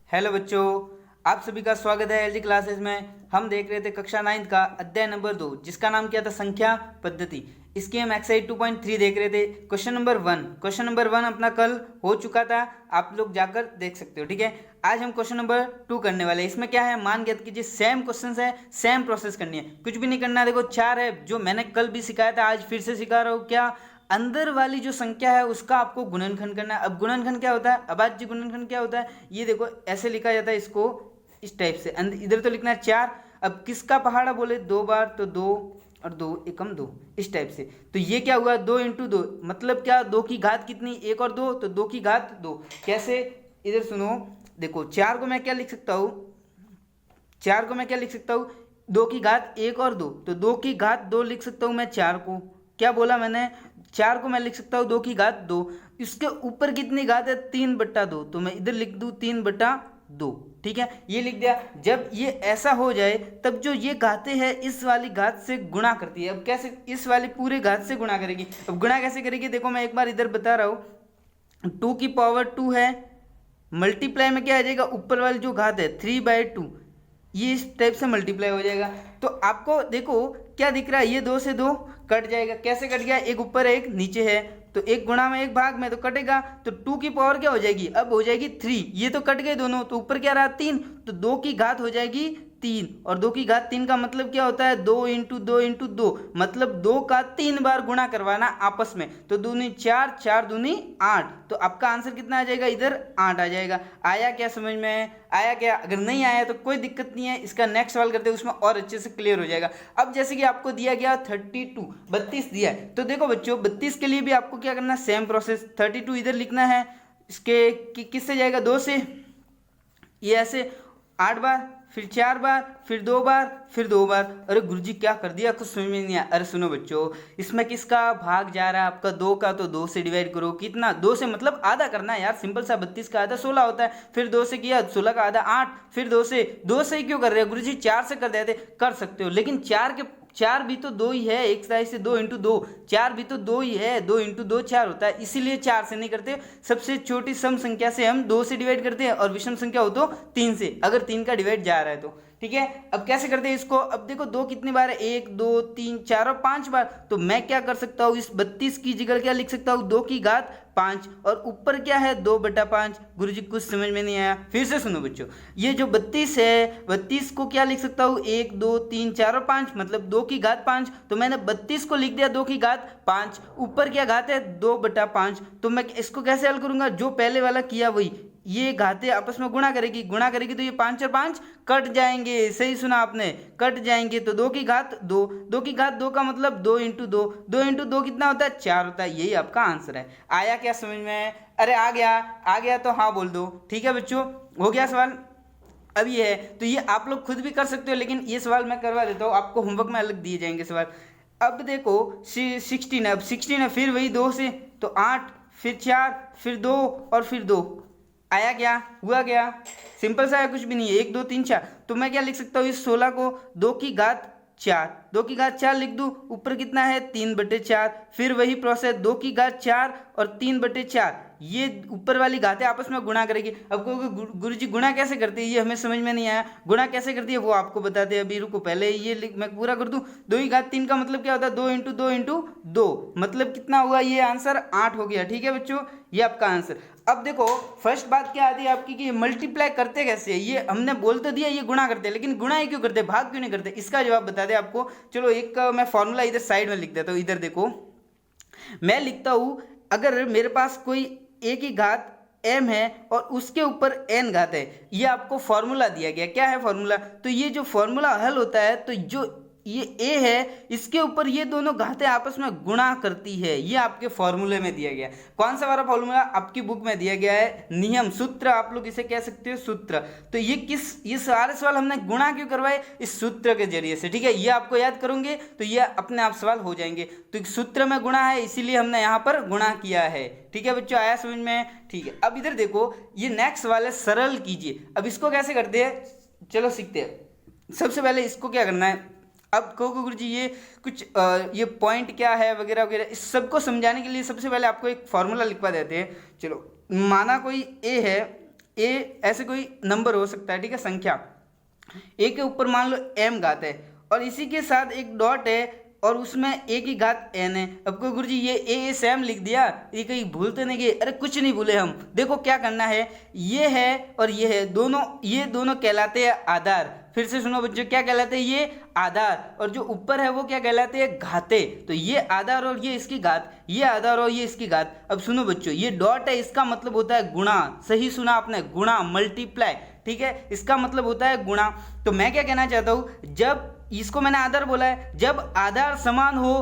Hello बच्चों, आप सभी का स्वागत है एलजी क्लासेस में। हम देख रहे थे कक्षा 9 का अध्याय नंबर 2 जिसका नाम क्या था, संख्या पद्धति। इसकी हम एक्सरसाइज 2.3 देख रहे थे। क्वेश्चन नंबर 1 अपना कल हो चुका था, आप लोग जाकर देख सकते हो। ठीक है, आज हम क्वेश्चन नंबर 2 करने वाले हैं। इसमें क्या है, मान ज्ञात कीजिए। सेम क्वेश्चन है, सेम प्रोसेस करनी है, कुछ भी नहीं करना है। देखो 4 है, जो मैंने कल भी सिखाया था आज फिर से सिखा रहा हूँ। क्या, अंदर वाली जो संख्या है उसका आपको गुणनखंड करना है। अब गुणनखंड क्या होता है, अभाज्य गुणनखंड क्या होता है, ये देखो ऐसे लिखा जाता है इसको, इस टाइप से। इधर तो लिखना है 4, अब किसका पहाड़ा बोले 2 बार, तो 2 और 2 एकम 2, इस टाइप से। तो ये क्या हुआ, 2 इंटू 2, मतलब क्या, 2 की घात कितनी, 1 और 2, तो 2 की घात 2। कैसे, इधर सुनो, देखो 4 को मैं क्या लिख सकता हूँ, 4 को मैं क्या लिख सकता हूँ, 2 की घात 1 और 2, तो 2 की घात 2 लिख सकता हूँ मैं 4 को। क्या बोला मैंने, 4 को मैं लिख सकता हूँ 2 की घात 2। इसके ऊपर कितनी घात है, 3/2, तो मैं इधर लिख दूँ 3/2। ठीक है, ये लिख दिया। जब ये ऐसा हो जाए तब जो ये घातें हैं इस वाली घात से गुणा करती है। अब कैसे, इस वाली पूरे घात से गुणा करेगी। अब गुणा कैसे करेगी, देखो मैं एक बार इधर बता रहा हूँ। 2 की पावर 2 है, मल्टीप्लाई में क्या आ जाएगा, ऊपर वाली जो घात है 3/2, ये इस टाइप से मल्टीप्लाई हो जाएगा। तो आपको देखो क्या दिख रहा है, ये 2 से 2 कट जाएगा। कैसे कट गया, एक ऊपर है एक नीचे है, तो एक गुणा में एक भाग में तो कटेगा। तो 2 की पावर क्या हो जाएगी, अब हो जाएगी 3, ये तो कट गए दोनों, तो ऊपर क्या रहा 3, तो 2 की घात हो जाएगी 3, और 2 की घात 3 का मतलब क्या होता है, 2 इंटू 2 इंटू 2, मतलब 2 का 3 बार गुणा करवाना आपस में। तो 2 दूनी 4, 4 दूनी 8, तो आपका आंसर कितना आ जाएगा, इधर 8 आ जाएगा। आया क्या समझ में, आया क्या? अगर नहीं आया तो कोई दिक्कत नहीं है, इसका नेक्स्ट सवाल करते हैं, उसमें और अच्छे से क्लियर हो जाएगा। अब जैसे कि आपको दिया गया 32 दिया है, तो देखो बच्चों 32 के लिए भी आपको क्या करना है, सेम प्रोसेस। 32 इधर लिखना है, इसके किससे जाएगा, 2 से, ये ऐसे 8 बार, फिर 4 बार, फिर 2 बार, फिर 2 बार। अरे गुरुजी क्या कर दिया, कुछ समझ में नहीं आया। अरे सुनो बच्चों, इसमें किसका भाग जा रहा है आपका, 2 का, तो 2 से डिवाइड करो। कितना, 2 से मतलब आधा करना है यार, सिंपल सा। 32 का आधा 16 होता है, फिर 2 से किया 16 का आधा 8, फिर 2 से ही क्यों कर रहे हो गुरुजी, 4 से कर देते, कर सकते हो, लेकिन 4 भी तो 2 ही है, एक साइड से 2 इंटू 2, 4 भी तो 2 ही है, 2 इंटू 2 4 होता है, इसीलिए 4 से नहीं करते। सबसे छोटी सम संख्या से हम 2 से डिवाइड करते हैं, और विषम संख्या हो तो 3 से, अगर 3 का डिवाइड जा रहा है तो। ठीक है, अब कैसे करते हैं इसको, अब देखो 2 कितनी बार है, 1 2 3 4 और 5 बार। तो मैं क्या कर सकता हूँ, इस 32 की जगह क्या लिख सकता हूँ, 2 की घात 5, और ऊपर क्या है 2/5। गुरुजी कुछ समझ में नहीं आया, फिर से सुनो बच्चों। ये जो 32 है, 32 को क्या लिख सकता हूँ, 1 2 3 4 और 5, मतलब 2 की घात 5, तो मैंने 32 को लिख दिया 2 की घात 5, ऊपर क्या घात है 2/5। तो मैं इसको कैसे हल करूंगा, जो पहले वाला किया वही, ये घातें आपस में गुणा करेगी, तो ये 5 और 5 कट जाएंगे। सही सुना आपने, कट जाएंगे। तो 2 की घात 2, 2 की घात 2 का मतलब 2 इंटू 2, 2 इंटू 2 कितना होता है, 4 होता है। यही आपका आंसर है। आया क्या समझ में, अरे आ गया तो हाँ बोल दो। ठीक है बच्चों, हो गया सवाल। अब ये है, तो ये आप लोग खुद भी कर सकते हो, लेकिन ये सवाल मैं करवा देता हूँ, आपको होमवर्क में अलग दिए जाएंगे सवाल। अब देखो 16 है, अब 16 है, फिर वही 2 से, तो 8, फिर 4, फिर 2 और फिर 2। आया क्या, हुआ क्या, सिंपल सा है, कुछ भी नहीं है, 1 2 3 4। तो मैं क्या लिख सकता हूँ, इस 16 को 2 की घात 4, 2 की घात 4 लिख दूँ, ऊपर कितना है 3/4, फिर वही प्रोसेस 2 की घात 4 और 3/4, ये ऊपर वाली घातें आपस में गुणा करेगी। अब गुरुजी गुणा कैसे करती है, ये हमें समझ में नहीं आया, गुणा कैसे करती है वो आपको बताते हैं। अभी रुको, पहले ये मैं पूरा कर दूं। 2 की घात 3 का मतलब क्या होता है, 2 इंटू 2 इंटू 2, मतलब कितना हुआ, ये आंसर 8 हो गया। ठीक है बच्चों, ये आपका आंसर। अब देखो फर्स्ट बात क्या आती है आपकी कि मल्टीप्लाई करते कैसे है, ये हमने बोल तो दिया ये गुणा करते हैं, लेकिन गुणा ही क्यों करते, भाग क्यों नहीं करते, इसका जवाब बता दे आपको। चलो एक मैं फॉर्मूला इधर साइड में लिख देता हूँ। इधर देखो मैं लिखता हूँ, अगर मेरे पास कोई a की घात m है और उसके ऊपर n घात है, ये आपको फॉर्मूला दिया गया। क्या है फॉर्मूला, तो ये जो फॉर्मूला हल होता है, तो जो ये a है इसके ऊपर ये दोनों घातें आपस में गुणा करती है, ये आपके फॉर्मूले में दिया गया। कौन सा वाला फॉर्मूला, आपकी बुक में दिया गया है, नियम, सूत्र आप लोग इसे कह सकते हो, सूत्र। तो ये सारे सवाल हमने गुणा क्यों करवाए, इस सूत्र के जरिए से। ठीक है, ये आपको याद करोगे तो ये अपने आप सवाल हो जाएंगे। तो सूत्र में गुणा है, इसीलिए हमने यहाँ पर गुणा किया है। ठीक है बच्चों, आया समझ में। ठीक है, अब इधर देखो, ये नेक्स्ट सवाल है, सरल कीजिए। अब इसको कैसे करते हैं, चलो सीखते हैं। सबसे पहले इसको क्या करना है, अब कहो गुरु जी ये कुछ ये पॉइंट क्या है वगैरह वगैरह, इस सबको समझाने के लिए सबसे पहले आपको एक फॉर्मूला लिखवा देते हैं। चलो माना कोई ए है, ए ऐसे कोई नंबर हो सकता है, ठीक है, संख्या ए के ऊपर मान लो m घात है और इसी के साथ एक डॉट है और उसमें ए की घात n है। अब को गुरुजी ये ए सेम लिख दिया, ये कहीं भूल तो नहीं गए? अरे कुछ नहीं भूले हम। देखो क्या करना है, ये है और ये है, दोनों ये दोनों कहलाते हैं आधार। फिर से सुनो बच्चों, क्या कहलाते हैं? ये आधार, और जो ऊपर है वो क्या कहलाते हैं? घाते। तो ये आधार और ये इसकी घात, ये आधार और ये इसकी घात। अब सुनो बच्चों, ये डॉट है, इसका मतलब होता है गुणा। सही सुना आपने, गुणा, मल्टीप्लाई, ठीक है, इसका मतलब होता है गुणा। तो मैं क्या कहना चाहता हूं, जब इसको मैंने आधार बोला है, जब आधार समान हो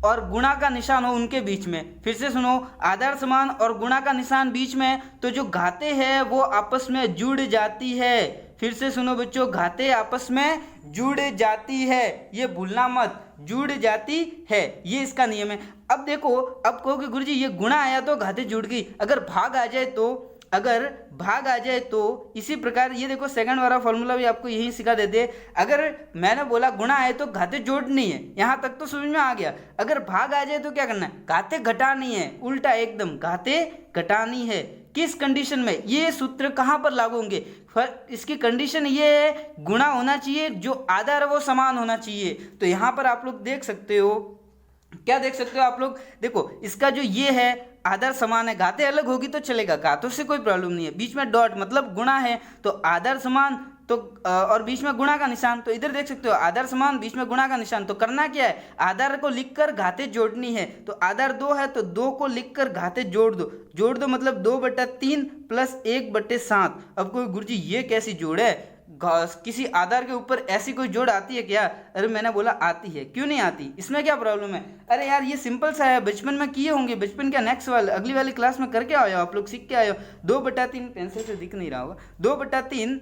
और गुणा का निशान हो उनके बीच में, फिर से सुनो, आधार समान और गुणा का निशान बीच में, तो जो घाते हैं वो आपस में जुड़ जाती है। फिर से सुनो बच्चों, घाते आपस में जुड़ जाती है, ये भूलना मत, जुड़ जाती है, ये इसका नियम है। अब देखो, अब कहोगे गुरुजी ये गुणा आया तो घाते जुड़ गई, अगर भाग आ जाए तो, अगर भाग आ जाए तो इसी प्रकार ये देखो सेकंड वाला फॉर्मूला भी आपको यही सिखा देते। अगर मैंने बोला गुणा है तो घाते जोड़नी है, यहाँ तक तो समझ में आ गया। अगर भाग आ जाए तो क्या करना है? घाते घटानी है, उल्टा एकदम घाते घटानी है। किस कंडीशन में? ये सूत्र कहाँ पर लागू होंगे? इसकी कंडीशन ये है, गुणा होना चाहिए, जो आधार है वो समान होना चाहिए। तो यहाँ पर आप लोग देख सकते हो, क्या देख सकते हो आप लोग? देखो इसका जो ये है आधार समान है, घाते अलग होगी तो चलेगा, घातों से कोई प्रॉब्लम नहीं है। बीच में डॉट मतलब गुणा है, तो आधार समान तो और बीच में गुणा का निशान, तो इधर देख सकते हो आधार समान बीच में गुणा का निशान। तो करना क्या है? आधार को लिखकर घाते जोड़नी है। तो आधार 2 है तो 2 को लिखकर घाते जोड़ दो, जोड़ दो मतलब 2/3 प्लस 1/7। अब कोई गुरुजी ये कैसी जोड़ है? किसी आधार के ऊपर ऐसी कोई जोड़ आती है क्या? अरे मैंने बोला आती है, क्यों नहीं आती? इसमें क्या प्रॉब्लम है? अरे यार ये सिंपल सा है, बचपन में किए होंगे, बचपन क्या नेक्स्ट वाले अगली वाली क्लास में करके आए हो आप लोग, सीख के आए हो। 2/3 पेंसिल से दिख नहीं रहा होगा, 2/3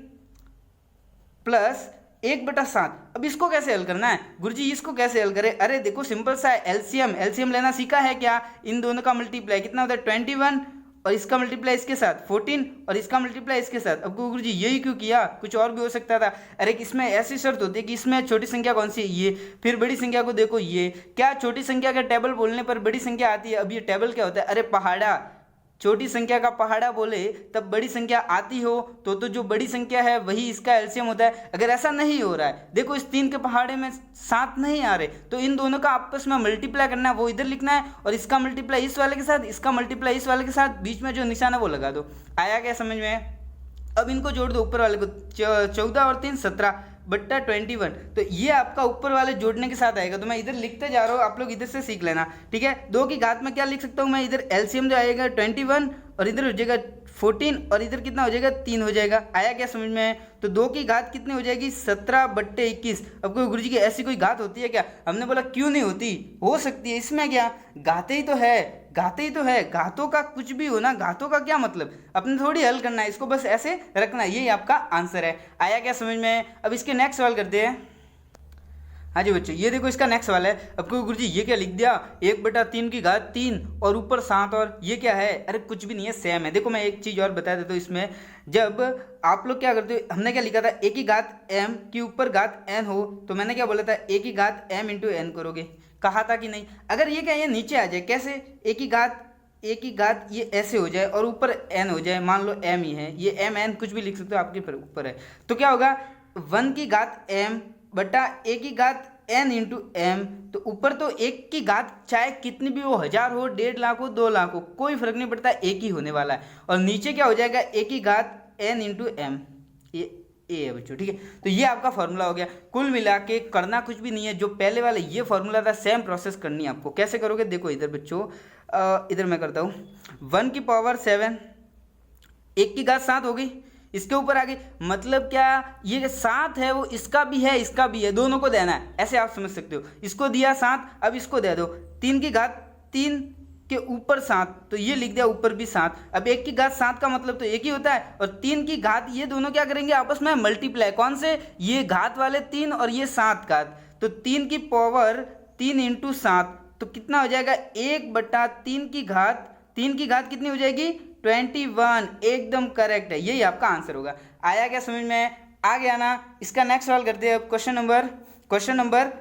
प्लस 1/7। अब इसको कैसे हल करना है गुरुजी? इसको कैसे हल करें? अरे देखो सिंपल सा है, एलसीएम, एलसीएम लेना सीखा है क्या? इन दोनों का मल्टीप्लाई कितना होता है? 21 और इसका मल्टीप्लाई इसके साथ 14 और इसका मल्टीप्लाई इसके साथ। अब गुरुजी यही क्यों किया? कुछ और भी हो सकता था। अरे इसमें ऐसी शर्त होती है कि इसमें छोटी संख्या कौन सी है? ये, फिर बड़ी संख्या को देखो ये, क्या छोटी संख्या का टेबल बोलने पर बड़ी संख्या आती है? अब ये टेबल क्या होता है? अरे पहाड़ा, छोटी संख्या का पहाड़ा बोले तब बड़ी संख्या आती हो तो जो बड़ी संख्या है वही इसका एलसीएम होता है। अगर ऐसा नहीं हो रहा है, देखो इस 3 के पहाड़े में 7 नहीं आ रहे, तो इन दोनों का आपस में मल्टीप्लाई करना है, वो इधर लिखना है और इसका मल्टीप्लाई इस वाले के साथ, इसका मल्टीप्लाई इस वाले के साथ, बीच में जो निशान है वो लगा दो। आया क्या समझ में? अब इनको जोड़ दो ऊपर वाले को, 14 और 3 17/21। तो ये आपका ऊपर वाले जोड़ने के साथ आएगा। तो मैं इधर लिखते जा रहा हूँ, आप लोग इधर से सीख लेना, ठीक है। 2 की घात में क्या लिख सकता हूँ मैं? इधर एलसीएम जो आएगा 21 और इधर हो जाएगा 14 और इधर कितना हो जाएगा? 3 हो जाएगा। आया क्या समझ में? तो 2 की घात कितनी हो जाएगी? 17/21। अब कोई गुरुजी की ऐसी कोई घात होती है क्या? हमने बोला क्यों नहीं होती, हो सकती है, इसमें क्या, घाते ही तो है, घाते ही तो है, घातों का कुछ भी हो ना, घातों का क्या मतलब, अपने थोड़ी हल करना है, इसको बस ऐसे रखना है, यही आपका आंसर है। आया क्या समझ में? अब इसके नेक्स्ट सवाल करते हैं। हाँ जी बच्चों, ये देखो इसका नेक्स्ट वाला है। अब कोई गुरुजी ये क्या लिख दिया? 1/3 की घात 3 और ऊपर 7, और ये क्या है? अरे कुछ भी नहीं है, सेम है। देखो मैं एक चीज़ और बता देता हूँ इसमें, जब आप लोग क्या करते हो, हमने क्या लिखा था? a की घात m की ऊपर घात n हो, तो मैंने क्या बोला था? a की घात m इंटू n करोगे, कहा था कि नहीं? अगर ये क्या, ये नीचे आ जाए कैसे? a की घात ये ऐसे हो जाए और ऊपर n हो जाए, मान लो m ही है, ये m n कुछ भी लिख सकते हो, आपके ऊपर है। तो क्या होगा? 1 की घात m बटा a की घात n इंटू m। तो ऊपर तो 1 की घात चाहे कितनी भी हो, 1000 हो, 1.5 लाख हो, 2 लाख हो, कोई फर्क नहीं पड़ता, एक ही होने वाला है। और नीचे क्या हो जाएगा? a की घात n इंटू m, ये a है बच्चों, ठीक है। तो ये आपका फॉर्मूला हो गया। कुल मिला के करना कुछ भी नहीं है, जो पहले वाला ये फॉर्मूला था सेम प्रोसेस करनी है आपको। कैसे करोगे? देखो इधर बच्चों, इधर मैं करता हूँ, 1 की पावर 7, 1 की घात 7 हो गई, इसके ऊपर आ गई, मतलब क्या, ये 7 है वो इसका भी है इसका भी है, दोनों को देना है, ऐसे आप समझ सकते हो। इसको दिया 7, अब इसको दे दो 3 की घात 3 के ऊपर 7, तो ये लिख दिया ऊपर भी 7। अब 1 की घात 7 का मतलब तो एक ही होता है, और 3 की घात, ये दोनों क्या करेंगे आपस में? मल्टीप्लाई। कौन से? ये घात वाले 3 और ये 7 घात, तो 3 की पावर 3 इंटू 7, तो कितना हो जाएगा? 1/3 की घात, 3 की घात कितनी हो जाएगी? 21। एकदम करेक्ट है, यही आपका आंसर होगा। आया क्या समझ में? आ गया ना? इसका नेक्स्ट सवाल करते हैं अब, क्वेश्चन नंबर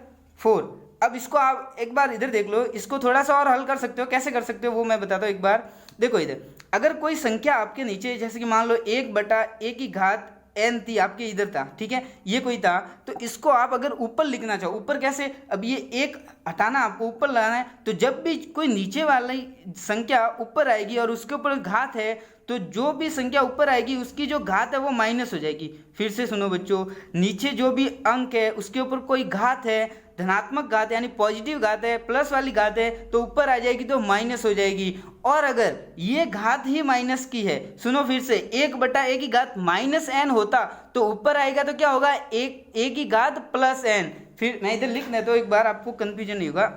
4। अब इसको आप एक बार इधर देख लो, इसको थोड़ा सा और हल कर सकते हो। कैसे कर सकते हो वो मैं बताता हूँ एक बार। देखो इधर, अगर कोई संख्या आपके नीचे, जैसे कि मान लो 1/1 n थी, आपके इधर था, ठीक है, ये कोई था, तो इसको आप अगर ऊपर लिखना चाहो, ऊपर कैसे, अब ये 1 हटाना आपको, ऊपर लाना है, तो जब भी कोई नीचे वाली संख्या ऊपर आएगी और उसके ऊपर घात है, तो जो भी संख्या ऊपर आएगी उसकी जो घात है वो माइनस हो जाएगी। फिर से सुनो बच्चों, नीचे जो भी अंक है उसके ऊपर कोई घात है, धनात्मक घात यानी पॉजिटिव घात है, प्लस वाली घात है, तो ऊपर आ जाएगी तो माइनस हो जाएगी। और अगर ये घात ही माइनस की है, सुनो फिर से, 1/a की घात -n होता तो ऊपर आएगा तो क्या होगा, a की घात +n। फिर मैं इधर लिख देता हूं एक बार, आपको कंफ्यूजन नहीं होगा।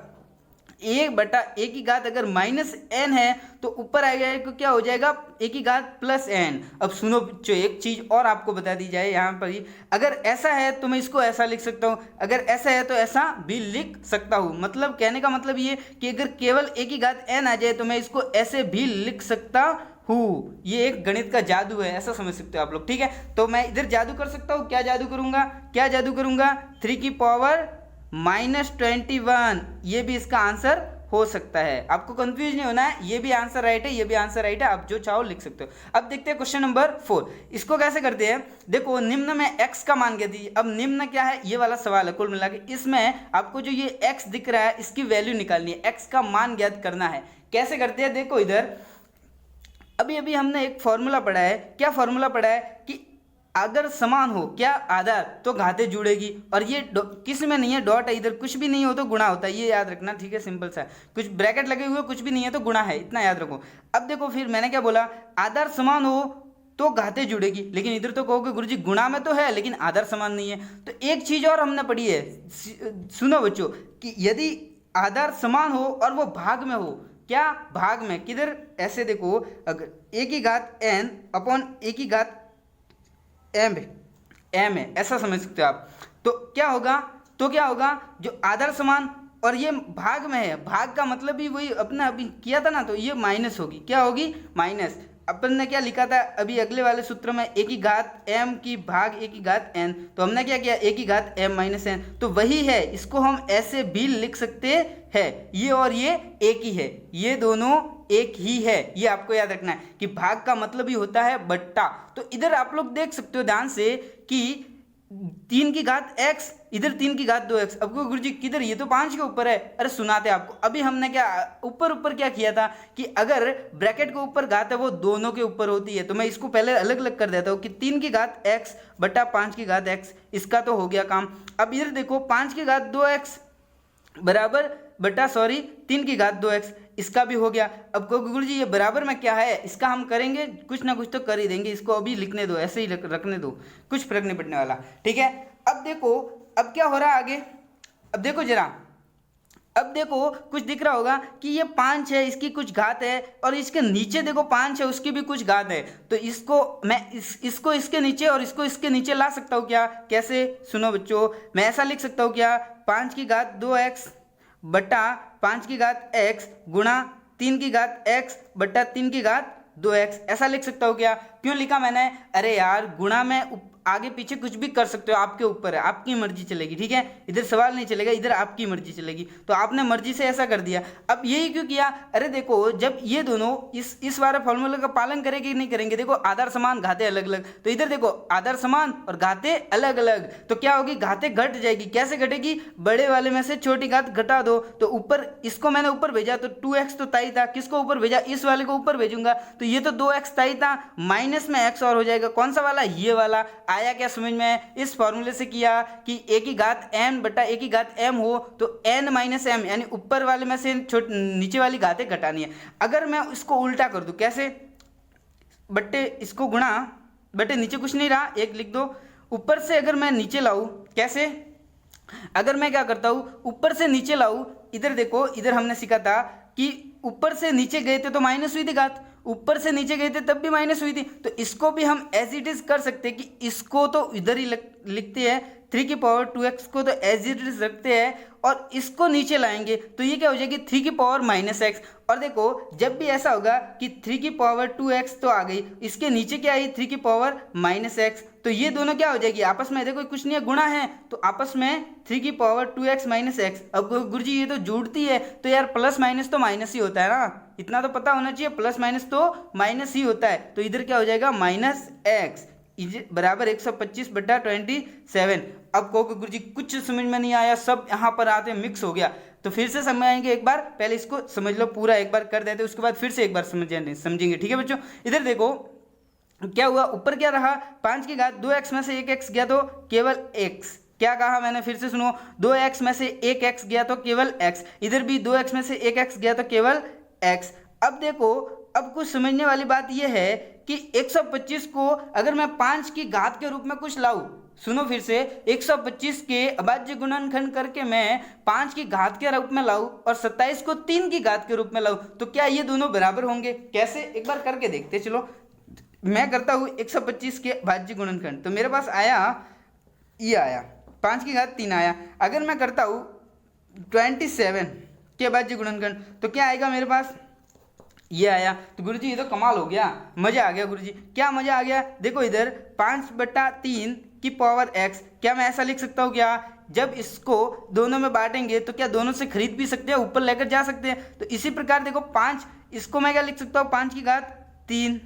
1/a की घात अगर -n है तो ऊपर आएगा तो क्या हो जाएगा, a की घात +n। अब सुनो बच्चों, एक चीज और आपको बता दी जाए यहाँ पर ही, अगर ऐसा है तो मैं इसको ऐसा लिख सकता हूँ, अगर ऐसा है तो ऐसा भी लिख सकता हूँ। मतलब कहने का मतलब ये कि अगर केवल a की घात n आ जाए तो मैं इसको ऐसे भी लिख सकता हूँ। ये एक गणित का जादू है, ऐसा समझ सकते हो आप लोग, ठीक है। तो मैं इधर जादू कर सकता हूँ, क्या जादू करूंगा, 3 की पावर -21, ये भी इसका आंसर हो सकता है। आपको कंफ्यूज नहीं होना है, ये भी आंसर राइट है, ये भी आंसर राइट है, आप जो चाहो लिख सकते हो। अब देखते हैं क्वेश्चन नंबर 4। इसको कैसे करते हैं, देखो निम्न में x का मान ज्ञात कीजिए। अब निम्न क्या है, ये वाला सवाल है कुल मिला के। इसमें आपको जो ये x दिख रहा है इसकी वैल्यू निकालनी है, x का मान ज्ञात करना है। कैसे करते हैं, देखो इधर अभी हमने एक फॉर्मूला पढ़ा है। क्या फॉर्मूला पढ़ा है कि अगर समान हो क्या आधार तो घातें जुड़ेगी, और ये किस में नहीं है, डॉट है, इधर कुछ भी नहीं हो तो गुणा होता है, ये याद रखना, ठीक है, सिंपल सा। कुछ ब्रैकेट लगे हुए कुछ भी नहीं है तो गुणा है, इतना याद रखो। अब देखो फिर मैंने क्या बोला, आधार समान हो तो घातें जुड़ेगी, लेकिन इधर तो कहोगे गुरुजी गुणा में तो है लेकिन आधार समान नहीं है। तो एक चीज और हमने पढ़ी है, सुनो बच्चों, कि यदि आधार समान हो और वो भाग में हो, क्या भाग में, किधर, ऐसे देखो, अगर a की घात n अपॉन a की घात m है, ऐसा समझ सकते हो आप। तो क्या होगा, जो आधार समान और ये भाग में है, भाग का मतलब भी वही अपना अभी किया था ना, तो ये माइनस होगी, क्या होगी, माइनस। अपन ने क्या लिखा था अभी अगले वाले सूत्र में, a की घात m की भाग a की घात n, तो हमने क्या किया, a की घात m -n, तो वही है, इसको हम ऐसे भी लिख सकते हैं। ये और ये एक ही है, ये दोनों एक ही है, ये आपको याद रखना है कि भाग का मतलब ही होता है बट्टा। तो इधर आप लोग देख सकते हो ध्यान से कि 3 की घात x, इधर 3 की घात 2x। अब गुरु जी किधर, ये तो 5 के ऊपर है। अरे सुनाते आपको, अभी हमने क्या ऊपर क्या किया था कि अगर ब्रैकेट के ऊपर घात है वो दोनों के ऊपर होती है, तो मैं इसको पहले अलग अलग कर देता हूँ कि 3 की घात x बटा 5 की घात x, इसका तो हो गया काम। अब इधर देखो 5 की घात 2x बराबर बटा 3 की घात 2x, इसका भी हो गया। अब गुरु जी ये बराबर में क्या है, इसका हम करेंगे, कुछ ना कुछ तो कर ही देंगे, इसको अभी लिखने दो, ऐसे ही रखने दो, कुछ फर्क नहीं पड़ने वाला, ठीक है। अब देखो अब क्या हो रहा है आगे, अब देखो जरा, अब देखो कुछ दिख रहा होगा कि ये 5 है, इसकी कुछ घात है, और इसके नीचे देखो 5 है, उसकी भी कुछ घात है। तो इसको मैं इसको इसके नीचे और इसको इसके नीचे ला सकता हूँ क्या, कैसे, सुनो बच्चों, मैं ऐसा लिख सकता हूँ क्या, 5 की घात 2x बटा 5 की घात x गुणा 3 की घात x बटा 3 की घात 2x, ऐसा लिख सकता हूँ क्या। क्यों लिखा मैंने, अरे यार गुणा में आगे पीछे कुछ भी कर सकते हो, आपके ऊपर है, आपकी मर्जी चलेगी, ठीक है। इधर सवाल नहीं चलेगा, इधर आपकी मर्जी चलेगी, तो आपने मर्जी से ऐसा कर दिया। अब यही क्यों किया, अरे देखो जब ये दोनों इस वाले फॉर्मूले का पालन करेंगे कि नहीं करेंगे, देखो आधार समान घातें अलग अलग, तो इधर देखो आधार समान और घातें अलग अलग, तो क्या होगी, घातें घट जाएगी। कैसे घटेगी, बड़े वाले में से छोटी घात घटा दो, तो ऊपर इसको मैंने ऊपर भेजा तो 2x तो तय था, किसको ऊपर भेजा, इस वाले को ऊपर भेजूंगा, तो ये तो 2x तय था, माइनस में x और हो जाएगा, कौन सा वाला, ये वाला। आया क्या समझ में, इस फॉर्मूले से किया कि a की घात m बटा a की घात m हो तो n माइनस m, यानी ऊपर वाले में से नीचे वाली घातें घटानी है। अगर मैं इसको उल्टा कर दूं, कैसे, बट्टे इसको गुणा, बट्टे नीचे कुछ नहीं रहा, एक लिख दो, ऊपर से अगर मैं नीचे लाऊं, कैसे, अगर मैं क्या करता हूं, ऊपर से नीचे लाऊं, इधर देखो, इधर हमने सीखा था कि ऊपर से नीचे गए थे तो माइनस हुई थी घात, ऊपर से नीचे गए थे तब भी माइनस हुई थी, तो इसको भी हम एज इट इज कर सकते हैं कि इसको तो इधर ही लिखते हैं, 3 की पावर 2x को तो एज इट इज रखते हैं, और इसको नीचे लाएंगे तो ये क्या हो जाएगी 3 की पावर -x। और देखो जब भी ऐसा होगा कि 3 की पावर 2x तो आ गई, इसके नीचे क्या आई 3 की पावर -x, तो ये दोनों क्या हो जाएगी आपस में, देखो कुछ नहीं है गुणा है, तो आपस में 3 की पावर 2x -x। अब गुरुजी ये तो जुड़ती है तो यार प्लस माइनस तो माइनस ही होता है ना, इतना तो पता होना चाहिए, प्लस माइनस तो माइनस ही होता है। तो इधर क्या हो जाएगा -x बराबर 125/27। अब कहो कि गुरुजी कुछ समझ में नहीं आया, सब यहाँ पर आते मिक्स हो गया, तो फिर से समझाएंगे एक बार, पहले इसको समझ लो पूरा एक बार कर देते, उसके बाद फिर से एक बार समझेंगे। ठीक है बच्चों, इधर देखो क्या हुआ, ऊपर क्या रहा 5 की घात 2x में से 1x गया तो केवल x। क्या कहा मैंने, फिर से सुनो, 2x में से 1x गया तो केवल x, इधर भी 2x में से 1x गया तो केवल x। अब देखो, अब कुछ समझने वाली बात यह है कि 125 को अगर मैं 5 की घात के रूप में कुछ लाऊं, सुनो फिर से, 125 के अभाज्य गुणनखंड करके मैं 5 की घात के रूप में लाऊं और 27 को 3 की घात के रूप में लाऊं, तो क्या ये दोनों बराबर होंगे? कैसे, एक बार करके देखते। चलो मैं करता हूँ 125 के अभाज्य गुणनखंड, तो मेरे पास आया, ये आया 5 की घात 3 आया। अगर मैं करता हूँ 27 के अभाज्य गुणनखंड तो क्या आएगा मेरे पास, ये आया। तो गुरुजी ये तो कमाल हो गया, मजा आ गया गुरुजी। क्या मजा आ गया, देखो इधर 5/3 की पावर x, क्या मैं ऐसा लिख सकता हूँ क्या, जब इसको दोनों में बांटेंगे तो क्या दोनों से खरीद भी सकते हैं, ऊपर लेकर जा सकते हैं। तो इसी प्रकार देखो 5, इसको मैं क्या लिख सकता हूँ 5 की घात 3,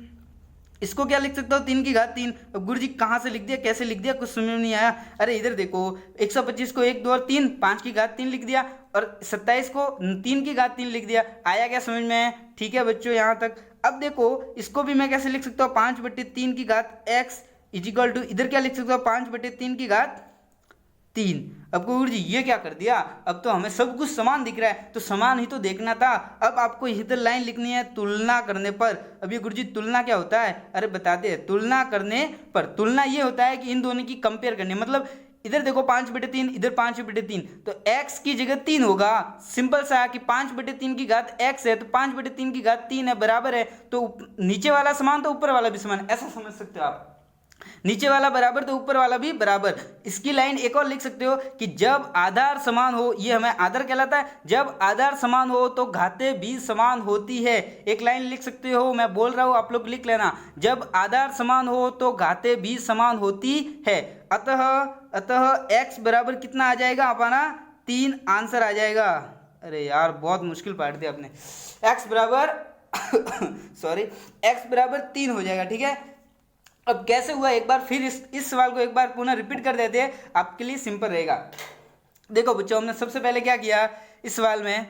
इसको क्या लिख सकता हूँ 3 की घात 3। अब गुरुजी कहाँ से लिख दिया, कैसे लिख दिया, कुछ समझ में नहीं आया। अरे इधर देखो 125 को 1 2 और 3, 5 की घात 3 लिख दिया, और 27 को 3 की घात 3 लिख दिया। आया क्या समझ में? ठीक है बच्चों यहाँ तक। अब देखो इसको भी मैं कैसे लिख सकता हूँ 5/3 की घात x इजिकल टू, इधर क्या लिख सकता हूँ 5/3 की घात 3। अब गुरुजी ये क्या कर दिया, अब तो हमें सब कुछ समान दिख रहा है, तो समान ही तो देखना था। अब आपको इधर लाइन लिखनी है तुलना करने पर। अब ये गुरुजी तुलना क्या होता है, अरे बताते हैं, तुलना करने पर, तुलना ये होता है कि इन दोनों की कंपेयर करनी, मतलब इधर देखो 5/3, इधर 5/3, तो x की जगह 3 होगा। सिंपल सा कि 5/3 की घात x है तो 5/3 की घात 3 है, बराबर है, तो नीचे वाला समान तो ऊपर वाला भी समान, ऐसा समझ सकते हो आप। नीचे वाला बराबर तो ऊपर वाला भी बराबर। इसकी लाइन एक और लिख सकते हो कि जब आधार समान हो, ये हमें आधार कहलाता है, जब आधार समान हो तो घातें भी समान होती है। एक लाइन लिख सकते हो, मैं बोल रहा हूं आप लोग लिख लेना, जब आधार समान हो तो घातें भी समान होती है। अतः x बराबर कितना आ जाएगा अपना 3 आंसर आ जाएगा। अरे यार बहुत मुश्किल पाठ दिया आपने। x बराबर सॉरी x बराबर 3 हो जाएगा। ठीक है, अब कैसे हुआ एक बार फिर इस सवाल को एक बार पुनः रिपीट कर देते हैं, आपके लिए सिंपल रहेगा। देखो बच्चों, हमने सबसे पहले क्या किया इस सवाल में,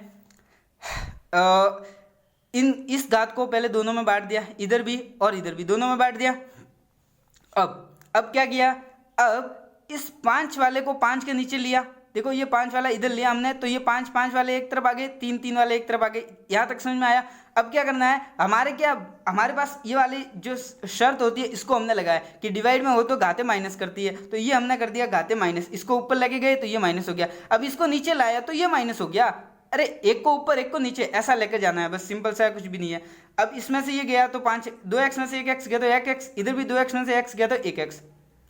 इस घात को पहले दोनों में बांट दिया, इधर भी और इधर भी दोनों में बांट दिया। अब क्या किया, अब इस 5 वाले को 5 के नीचे लिया, देखो ये 5 वाला इधर लिया हमने, तो ये 5 वाले एक तरफ आ गए, 3 वाले एक तरफ आ गए। यहाँ तक समझ में आया। अब क्या करना है, हमारे पास ये वाली जो शर्त होती है इसको हमने लगाया कि डिवाइड में हो तो घाते माइनस करती है, तो ये हमने कर दिया घाते माइनस, इसको ऊपर लेके गए तो ये माइनस हो गया। अब इसको नीचे लाया तो ये माइनस हो गया। अरे एक को ऊपर एक को नीचे ऐसा लेकर जाना है, बस सिंपल सा है, कुछ भी नहीं है। अब इसमें से ये गया तो 5, 2x में से 1x गया तो 1x, इधर भी 2x में से x गया तो 1x,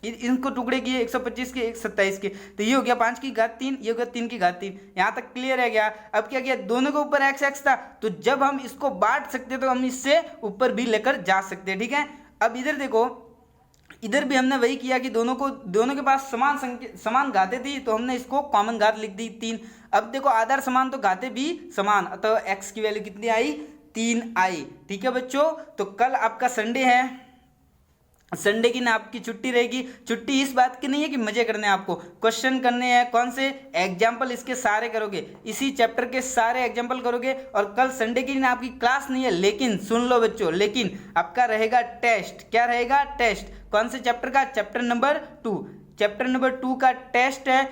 इनको टुकड़े किए 125 के 27 के, तो ये हो गया 5 की घात 3, ये हो गया 3 की घात 3। यहाँ तक क्लियर है क्या? अब क्या किया, दोनों के ऊपर x था, तो जब हम इसको बांट सकते तो हम इससे ऊपर भी लेकर जा सकते। ठीक है, अब इधर देखो, इधर भी हमने वही किया कि दोनों के पास समान घातें थी, तो हमने इसको कॉमन घात लिख दी 3। अब देखो आधार समान तो घातें भी समान, अतः x की वैल्यू कितनी आई, 3 आई। ठीक है बच्चों, तो कल आपका संडे है, संडे की ना आपकी छुट्टी रहेगी। छुट्टी इस बात की नहीं है कि मजे करने हैं, आपको क्वेश्चन करने हैं। कौन से एग्जाम्पल, इसके सारे करोगे, इसी चैप्टर के सारे एग्जाम्पल करोगे। और कल संडे की ना आपकी क्लास नहीं है, लेकिन सुन लो बच्चों, लेकिन आपका रहेगा टेस्ट। क्या रहेगा? टेस्ट। कौन से चैप्टर का? Chapter number 2। चैप्टर नंबर 2 का टेस्ट है,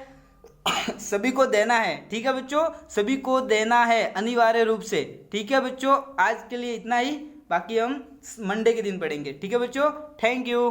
सभी को देना है। ठीक है बच्चों, सभी को देना है अनिवार्य रूप से। ठीक है बच्चों, आज के लिए इतना ही, बाकी हम मंडे के दिन पढ़ेंगे। ठीक है बच्चों, थैंक यू।